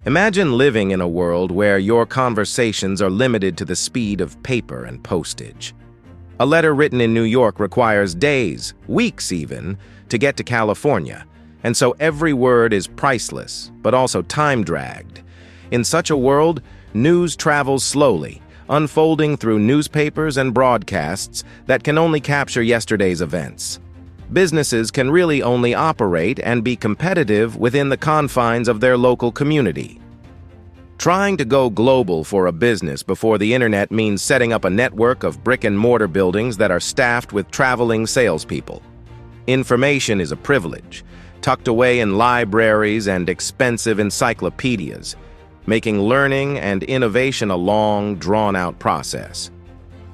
Imagine living in a world where your conversations are limited to the speed of paper and postage. A letter written in New York requires days, weeks even, to get to California, and so every word is priceless, but also time-dragged. In such a world, news travels slowly, unfolding through newspapers and broadcasts that can only capture yesterday's events. Businesses can really only operate and be competitive within the confines of their local community. Trying to go global for a business before the internet means setting up a network of brick-and-mortar buildings that are staffed with traveling salespeople. Information is a privilege, tucked away in libraries and expensive encyclopedias, making learning and innovation a long, drawn-out process.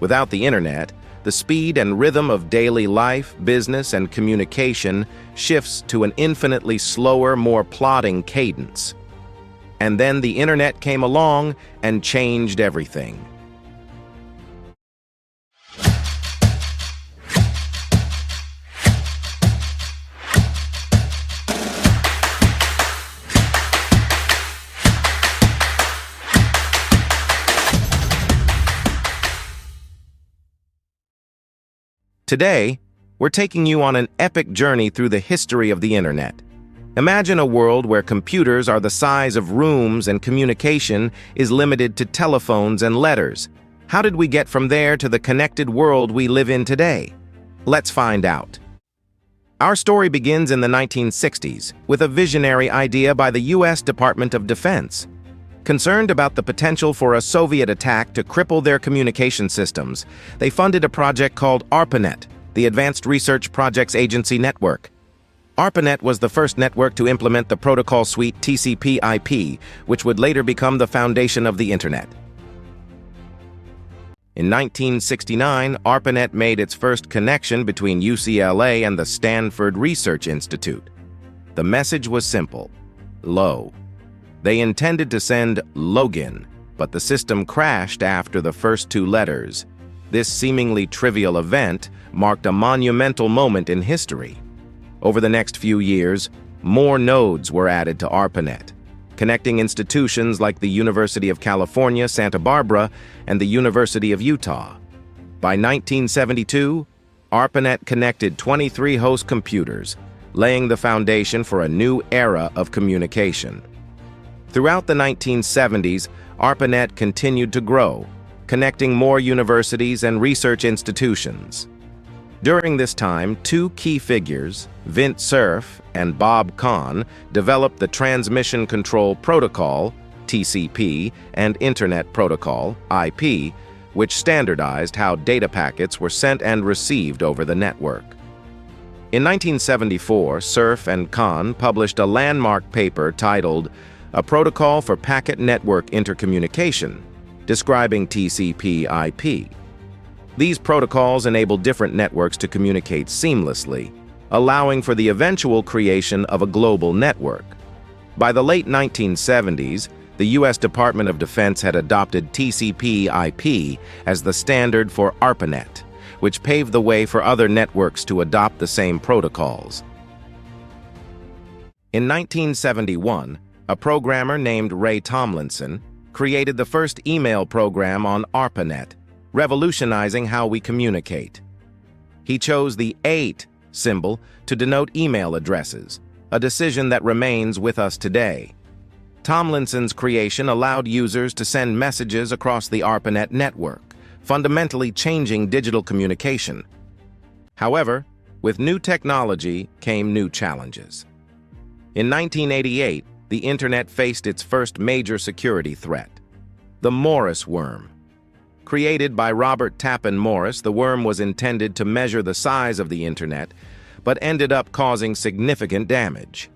Without the internet, the speed and rhythm of daily life, business, and communication shifts to an infinitely slower, more plodding cadence. And then the internet came along and changed everything. Today, we're taking you on an epic journey through the history of the internet. Imagine a world where computers are the size of rooms and communication is limited to telephones and letters. How did we get from there to the connected world we live in today? Let's find out. Our story begins in the 1960s with a visionary idea by the U.S. Department of Defense. Concerned about the potential for a Soviet attack to cripple their communication systems, they funded a project called ARPANET, the Advanced Research Projects Agency Network. ARPANET was the first network to implement the protocol suite TCP/IP, which would later become the foundation of the Internet. In 1969, ARPANET made its first connection between UCLA and the Stanford Research Institute. The message was simple: low. They intended to send login, but the system crashed after the first two letters. This seemingly trivial event marked a monumental moment in history. Over the next few years, more nodes were added to ARPANET, connecting institutions like the University of California, Santa Barbara, and the University of Utah. By 1972, ARPANET connected 23 host computers, laying the foundation for a new era of communication. Throughout the 1970s, ARPANET continued to grow, connecting more universities and research institutions. During this time, two key figures, Vint Cerf and Bob Kahn, developed the Transmission Control Protocol, TCP, and Internet Protocol, IP, which standardized how data packets were sent and received over the network. In 1974, Cerf and Kahn published a landmark paper titled A Protocol for Packet Network Intercommunication, describing TCP/IP. These protocols enable different networks to communicate seamlessly, allowing for the eventual creation of a global network. By the late 1970s, the U.S. Department of Defense had adopted TCP/IP as the standard for ARPANET, which paved the way for other networks to adopt the same protocols. In 1971, a programmer named Ray Tomlinson created the first email program on ARPANET, revolutionizing how we communicate. He chose the 8 symbol to denote email addresses, a decision that remains with us today. Tomlinson's creation allowed users to send messages across the ARPANET network, fundamentally changing digital communication. However, with new technology came new challenges. In 1988, the Internet faced its first major security threat: the Morris worm. Created by Robert Tappan Morris, the worm was intended to measure the size of the Internet, but ended up causing significant damage.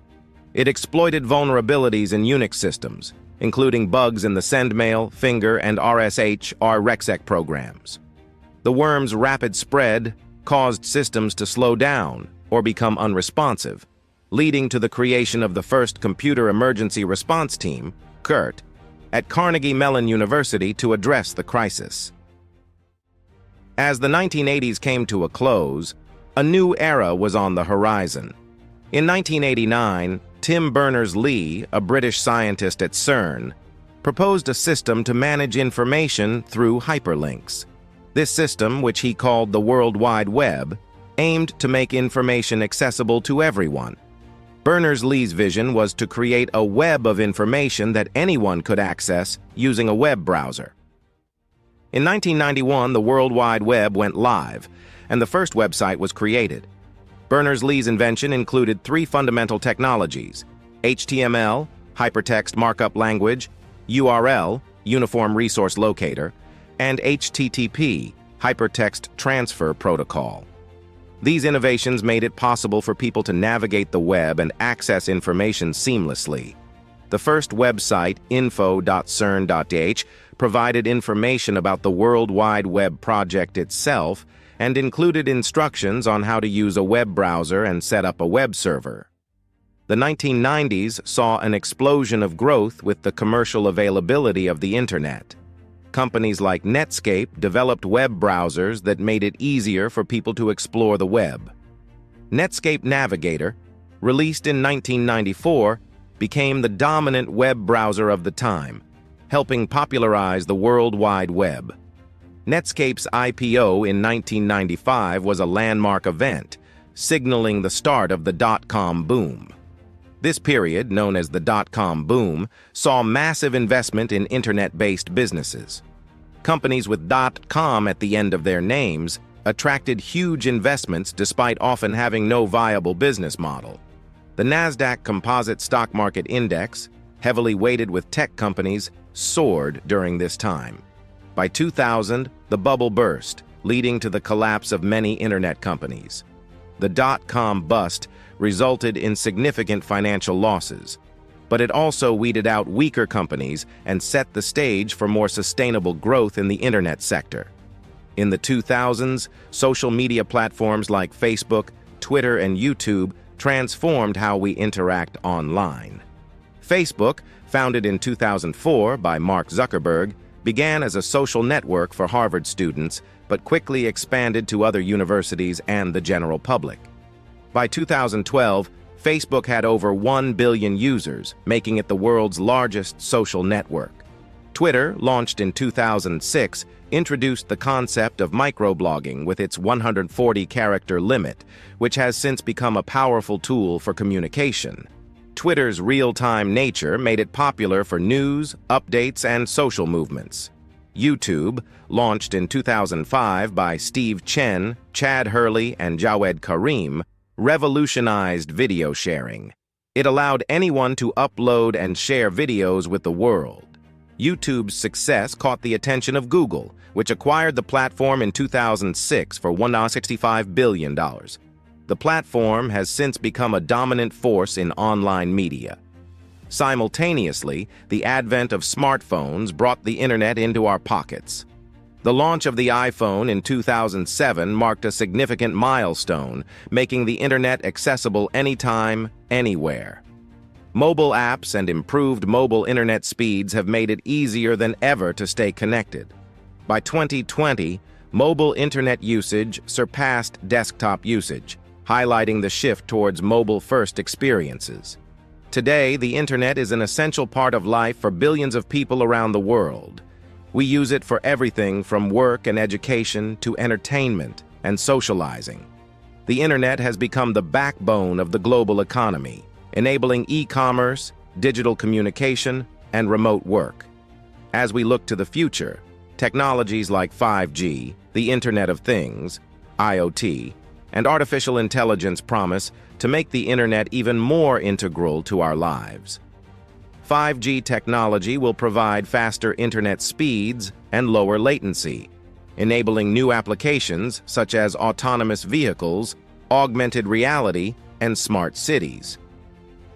It exploited vulnerabilities in Unix systems, including bugs in the SendMail, Finger, and RSH/RexEC programs. The worm's rapid spread caused systems to slow down or become unresponsive, leading to the creation of the first Computer Emergency Response Team, CERT, at Carnegie Mellon University to address the crisis. As the 1980s came to a close, a new era was on the horizon. In 1989, Tim Berners-Lee, a British scientist at CERN, proposed a system to manage information through hyperlinks. This system, which he called the World Wide Web, aimed to make information accessible to everyone. Berners-Lee's vision was to create a web of information that anyone could access using a web browser. In 1991, the World Wide Web went live, and the first website was created. Berners-Lee's invention included three fundamental technologies: HTML, Hypertext Markup Language, URL, Uniform Resource Locator, and HTTP, Hypertext Transfer Protocol. These innovations made it possible for people to navigate the web and access information seamlessly. The first website, info.cern.th, provided information about the World Wide Web project itself and included instructions on how to use a web browser and set up a web server. The 1990s saw an explosion of growth with the commercial availability of the Internet. Companies like Netscape developed web browsers that made it easier for people to explore the web. Netscape Navigator, released in 1994, became the dominant web browser of the time, helping popularize the World Wide Web. Netscape's IPO in 1995 was a landmark event, signaling the start of the dot-com boom. This period, known as the dot-com boom, saw massive investment in internet-based businesses. Companies with .com at the end of their names attracted huge investments despite often having no viable business model. The Nasdaq Composite Stock Market Index, heavily weighted with tech companies, soared during this time. By 2000, the bubble burst, leading to the collapse of many internet companies. The dot-com bust resulted in significant financial losses, but it also weeded out weaker companies and set the stage for more sustainable growth in the internet sector. In the 2000s, social media platforms like Facebook, Twitter, and YouTube transformed how we interact online. Facebook, founded in 2004 by Mark Zuckerberg, began as a social network for Harvard students, but quickly expanded to other universities and the general public. By 2012, Facebook had over 1 billion users, making it the world's largest social network. Twitter, launched in 2006, introduced the concept of microblogging with its 140-character limit, which has since become a powerful tool for communication. Twitter's real-time nature made it popular for news, updates, and social movements. YouTube, launched in 2005 by Steve Chen, Chad Hurley, and Jawed Karim, revolutionized video sharing. It allowed anyone to upload and share videos with the world. YouTube's success caught the attention of Google, which acquired the platform in 2006 for $165 billion. The platform has since become a dominant force in online media. Simultaneously, the advent of smartphones brought the internet into our pockets. The launch of the iPhone in 2007 marked a significant milestone, making the internet accessible anytime, anywhere. Mobile apps and improved mobile internet speeds have made it easier than ever to stay connected. By 2020, mobile internet usage surpassed desktop usage, highlighting the shift towards mobile-first experiences. Today, the internet is an essential part of life for billions of people around the world. We use it for everything from work and education to entertainment and socializing. The internet has become the backbone of the global economy, enabling e-commerce, digital communication, and remote work. As we look to the future, technologies like 5G, the Internet of Things, IoT, and artificial intelligence promise to make the internet even more integral to our lives. 5G technology will provide faster internet speeds and lower latency, enabling new applications such as autonomous vehicles, augmented reality, and smart cities.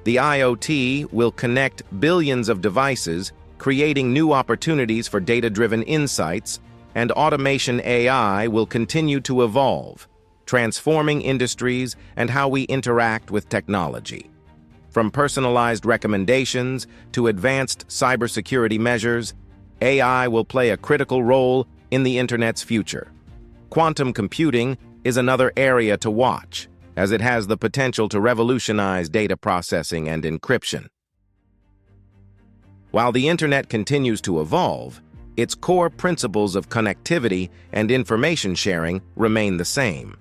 The IoT will connect billions of devices, creating new opportunities for data-driven insights, and automation AI will continue to evolve, transforming industries and how we interact with technology. From personalized recommendations to advanced cybersecurity measures, AI will play a critical role in the Internet's future. Quantum computing is another area to watch. as it has the potential to revolutionize data processing and encryption. While the Internet continues to evolve, its core principles of connectivity and information sharing remain the same.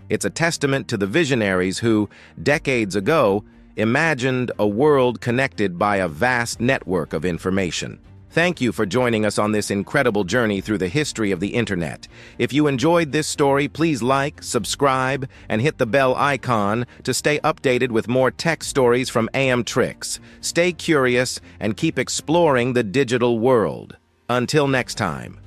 It's a testament to the visionaries who, decades ago, imagined a world connected by a vast network of information. Thank you for joining us on this incredible journey through the history of the Internet. If you enjoyed this story, please like, subscribe, and hit the bell icon to stay updated with more tech stories from AM Tricks. Stay curious and keep exploring the digital world. Until next time.